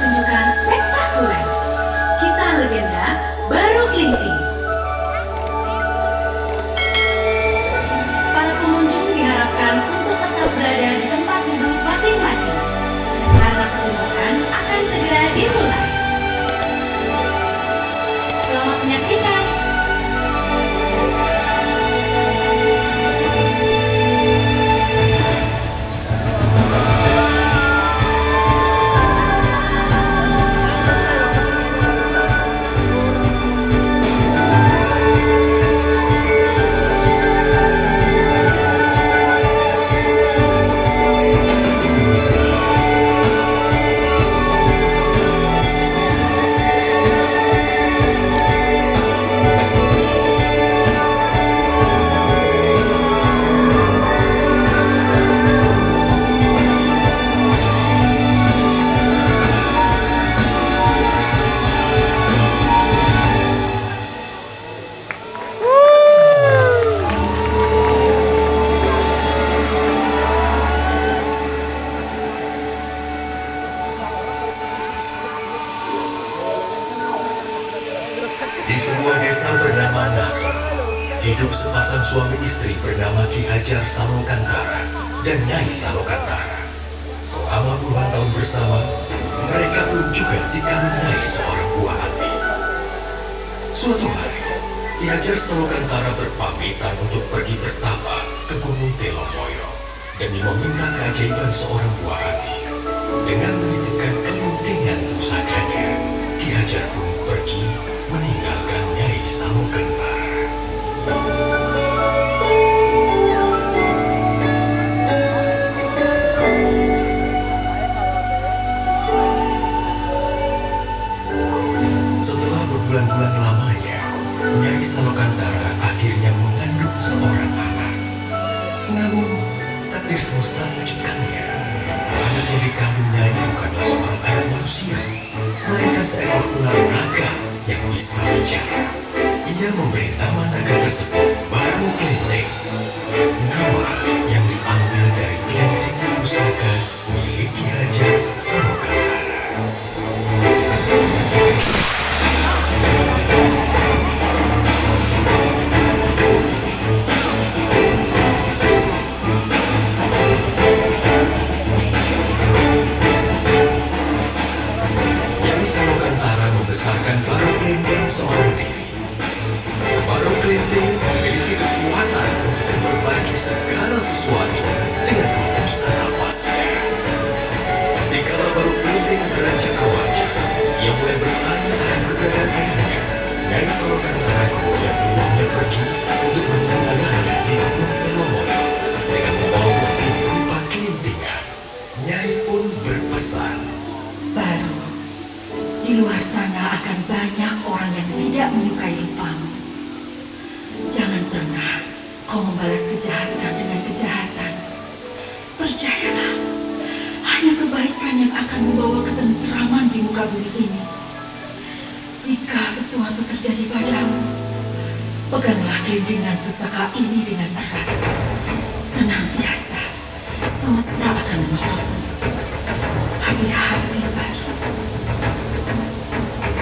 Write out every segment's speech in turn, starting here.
pertunjukan spektakuler. Kisah legenda Baru Klinting. Para pengunjung diharapkan untuk tetap berada di tempat duduk masing-masing, karena pertunjukan akan segera dimulai. Selamat menyaksikan. Di sebuah desa bernama Nasu, hidup sepasang suami istri bernama Ki Hajar Salokantara dan Nyai Salokantara. Selama puluhan tahun bersama, mereka belum juga dikaruniai seorang buah hati. Suatu hari, Ki Hajar Salokantara berpamitan untuk pergi bertapa ke Gunung Telomoyo demi meminta keajaiban seorang buah hati. Dengan menitipkan kelintingan pusakanya, Ki Hajar pun pergi meninggalkan Nyai Salokantara. Setelah berbulan-bulan lamanya, Nyai Salokantara akhirnya mengandung seorang anak. Namun, takdir semesta mengejutkannya. Anak yang dikandung Nyai bukanlah seorang anak manusia, melainkan seekor ular naga yang bisa bicara. Ia memberi nama naga tersebut Baru Klinting, nama yang diambil dari kelintingan pusaka milik Ki Hajar Salokantara. Nyai Salokantara membesarkan Baru Klinting seorang diri. Baru Klinting memiliki kekuatan untuk memperbaiki segala sesuatu dengan hembusan nafasnya. Dikala Baru Klinting beranjak remaja, ia mulai bertanya akan keberadaan ayahnya. Nyai Salokantara kemudian menyuruhnya pergi untuk menemui ayahnya di Gunung Telomoyo dengan membawa bukti berupa kelintingan. Nyai pun berpesan, Baru, di luar sana akan banyak orang yang tidak menyukai rupamu. Jangan pernah kau membalas kejahatan dengan kejahatan. Percayalah, hanya kebaikan yang akan membawa ketentraman di muka bumi ini. Jika sesuatu terjadi padamu, peganglah kelintingan pusaka ini dengan erat. Senantiasa, semesta akan menolongmu. Hati-hati, Baru.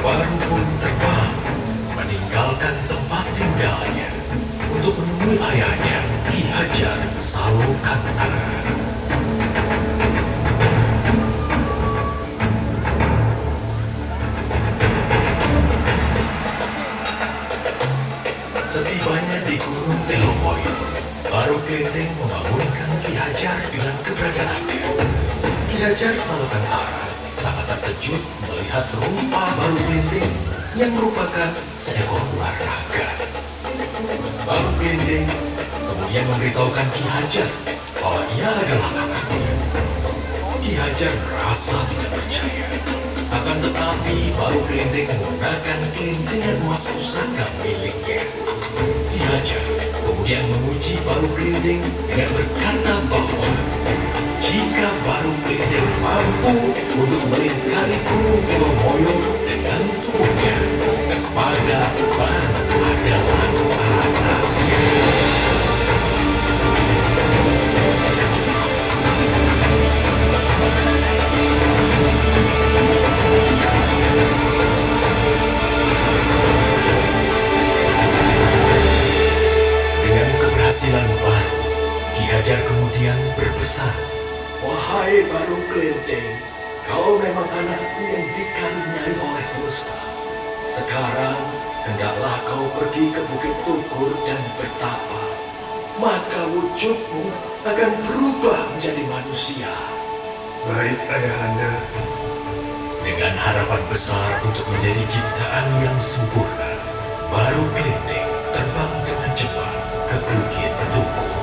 Baru pun terbang meninggalkan tempat tinggalnya untuk menemui ayahnya Ki Hajar Salokantara. Setibanya di Gunung Telomoyo, Baru Klinting membangunkan Ki Hajar dengan keberadaannya. Ki Hajar Salokantara sangat terkejut melihat rupa Baru Klinting yang merupakan seekor ular naga. Baru Klinting kemudian memberitahukan Ki Hajar bahwa ia adalah anaknya. Ki Hajar merasa tidak percaya. Akan tetapi Baru Klinting menggunakan kelintingan emas pusaka miliknya. Ki Hajar kemudian memuji Baru Klinting dengan berkata bahwa jika Baru Klinting mampu untuk melingkari Gunung Telomoyo dengan tubuhnya, maka Baru adalah anaknya. Wahai Baru Kelenteng, kau memang anakku yang dikaruniai oleh semesta. Sekarang, hendaklah kau pergi ke Bukit Tukur dan bertapa. Maka wujudmu akan berubah menjadi manusia. Baik, Ayahanda. Dengan harapan besar untuk menjadi ciptaan yang sempurna, Baru Kelenteng terbang dengan cepat ke Bukit Tukur.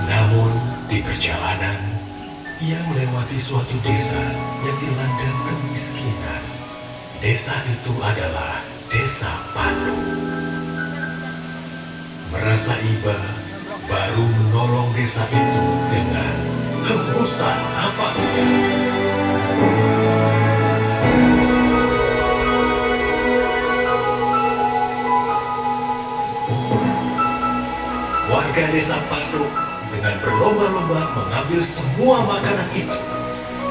Namun, di perjalanan, ia melewati suatu desa yang dilanda kemiskinan. Desa itu adalah Desa Patu. Merasa iba, Baru menolong desa itu dengan hembusan nafasnya. Warga Desa Patu dengan berlomba-lomba mengambil semua makanan itu.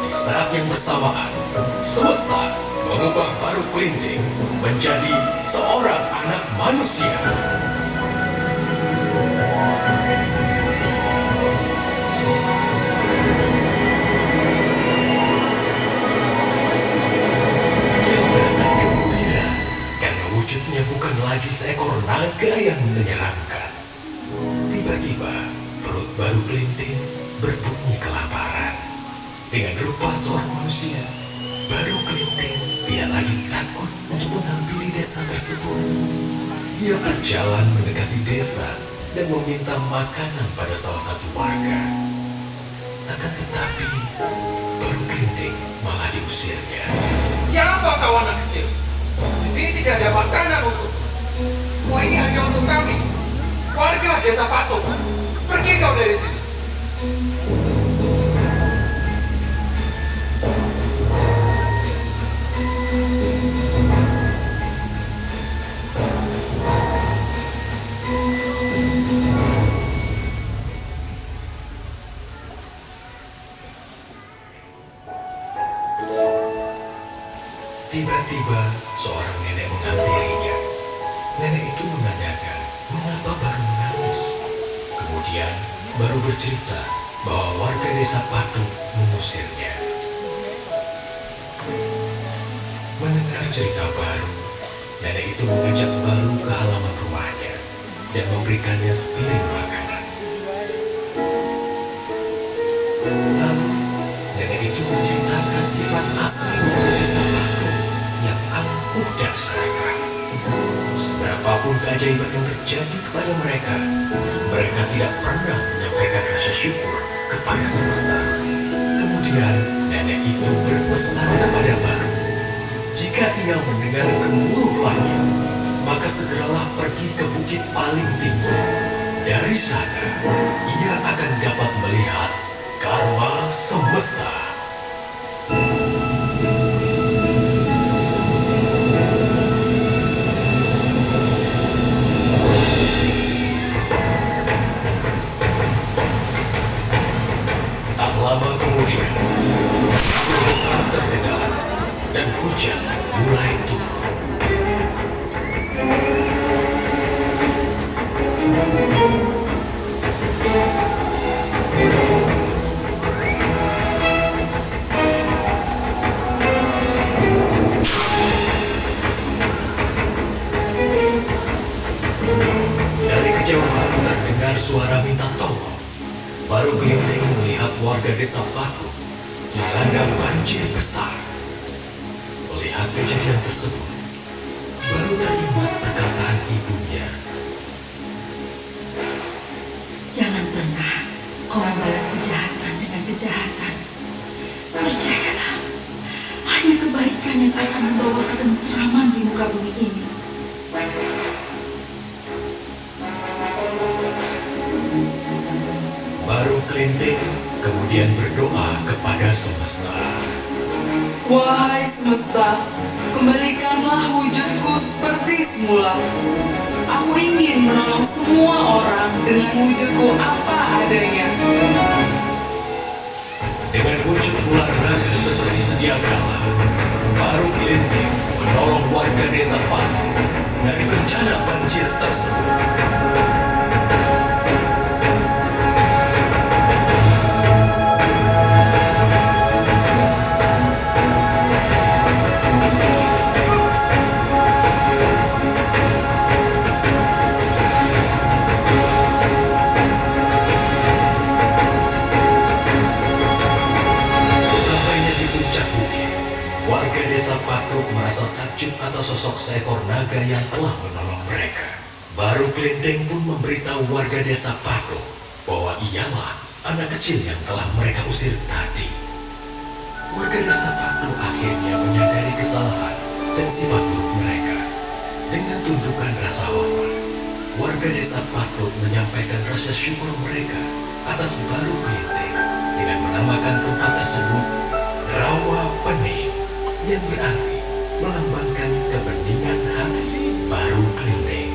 Di saat yang bersamaan, semesta mengubah Baru Kelenteng menjadi seorang anak manusia. Ia merasa gembira karena wujudnya bukan lagi seekor naga yang menyeramkan. Tiba-tiba, perut Baru Kelenteng berbunyi kelaparan. Dengan rupa seorang manusia, Baru Kelenteng tidak lagi takut untuk menghampiri desa tersebut. Ia berjalan mendekati desa dan meminta makanan pada salah satu warga. Akan tetapi, Baru Kelenteng malah diusirnya. Siapa kau anak kecil? Di sini tidak ada makanan untuk. Semua ini hanya untuk kami. Warga Desa Patung. Pergi kau dari sini. Tiba-tiba, seorang nenek menghampirinya. Nenek itu menanyakan mengapa Baru menangis. Kemudian, Baru bercerita bahwa warga Desa Patung mengusirnya. Mendengar cerita Baru, nenek itu mengajak Baru ke halaman rumahnya dan memberikannya sepiring makanan. Lalu, nenek itu menceritakan sifat asli warga Desa Patung yang angkuh dan serakah. Seberapapun keajaiban yang terjadi kepada mereka, mereka tidak pernah menyampaikan rasa syukur kepada semesta. Kemudian, nenek itu berpesan kepada Baru, jika ia mendengar gemuruh langit, maka segeralah pergi ke bukit paling tinggi. Dari sana, ia akan dapat melihat karma semesta. Tak lama kemudian, kabut besar terdengar dan hujan mulai turun. Dari kejauhan terdengar suara minta tolong. Baru Kelenteng melihat warga Desa Patung dilanda banjir besar. Melihat kejadian tersebut, Baru teringat perkataan ibunya. Jangan pernah kau membalas kejahatan dengan kejahatan. Percayalah, hanya kebaikan yang akan membawa ketentraman di muka bumi ini. Baru Kelenteng kemudian berdoa kepada semesta. Wahai semesta, kembalikanlah wujudku seperti semula. Aku ingin menolong semua orang dengan wujudku apa adanya. berwujud ular naga seperti sedia kala, Baru Gelinding menolong warga desa Patu dari bencana banjir tersebut. Sesampainya di puncak bukit, warga desa Patuk merasa takjub atas sosok seekor naga yang telah menolong mereka. Baru Gelinding pun memberitahu warga desa Patuk bahwa ialah anak kecil yang telah mereka usir tadi. Warga desa Patuk akhirnya menyadari kesalahan dan sifat buruk mereka. Dengan tundukan rasa hormat, warga desa Patuk menyampaikan rasa syukur mereka atas Baru Gelinding dengan menamakan tempat tersebut Rawa Pening, yang berarti melambangkan kebeningan hati Baru Gelinding.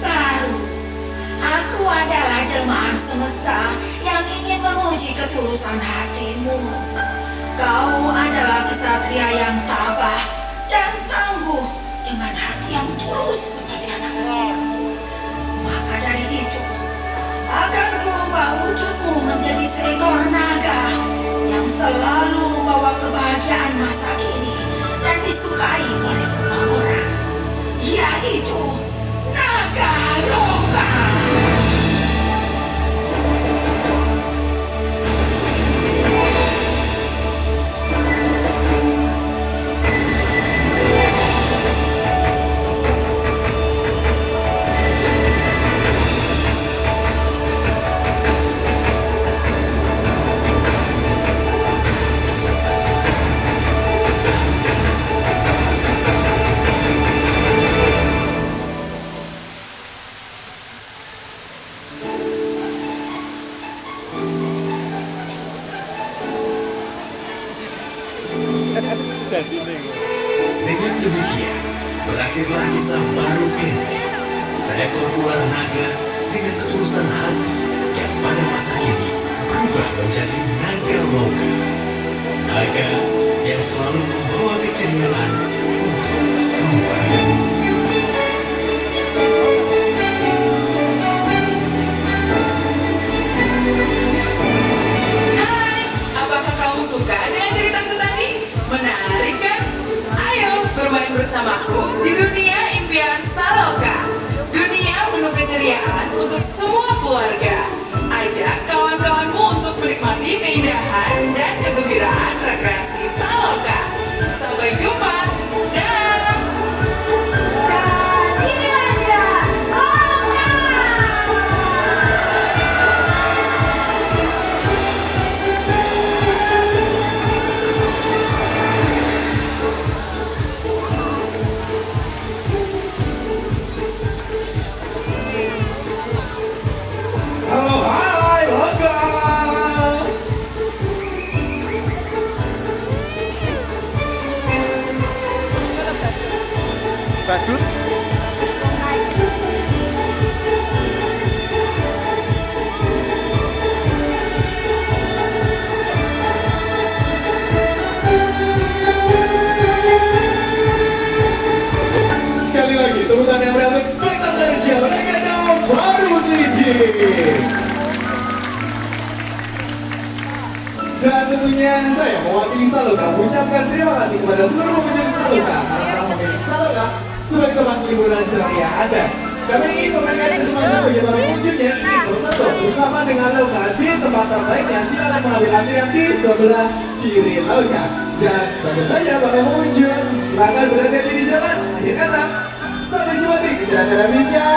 Baru, aku adalah jelmaan semesta yang ingin menguji ketulusan hatimu. Kau adalah kesatria yang tabah dan tangguh dengan hati yang tulus seperti anak kecil. Maka dari itu, akan kuubah wujudmu menjadi seekor naga yang selalu membawa kebahagiaan masa kini dan disukai oleh semua orang, yaitu Naga Loka. Dengan demikian, berakhirlah kisah Baru Gelinding, seekor ular naga dengan ketulusan hati yang pada masa kini berubah menjadi Naga Loka. Naga yang selalu membawa keceriaan untuk semua. Hai, apakah kamu suka dengan ceritaku tadi? Menarik kan? Ayo bermain bersamaku di dunia impian Saloka. Dunia penuh keceriaan untuk semua keluarga. Ajak kawan-kawanmu untuk menikmati keindahan dan kegembiraan rekreasi Saloka. Sampai jumpa. Dah. Dan inilah dia, Loka. Halo, hai, Loka. Badut. Sekali lagi, tepuk tangan yang beratuk spektakuler siapa mereka dong, Baru Gelinding. Dan tentunya saya mewakili Saloka mengucapkan terima kasih kepada seluruh pengunjung Saloka karena telah memilih Saloka sebagai tempat liburan ceria Anda. Kami ingin memberikan kesempatan bagi para pengunjung yang ingin berfoto bersama dengan Loka di tempat terbaiknya. Silakan mengambil antrian di sebelah kiri Loka. Dan tentu saja para pengunjung silakan berhati-hati di jalan. Akhir kata, sampai jumpa di kecelakaan habisnya.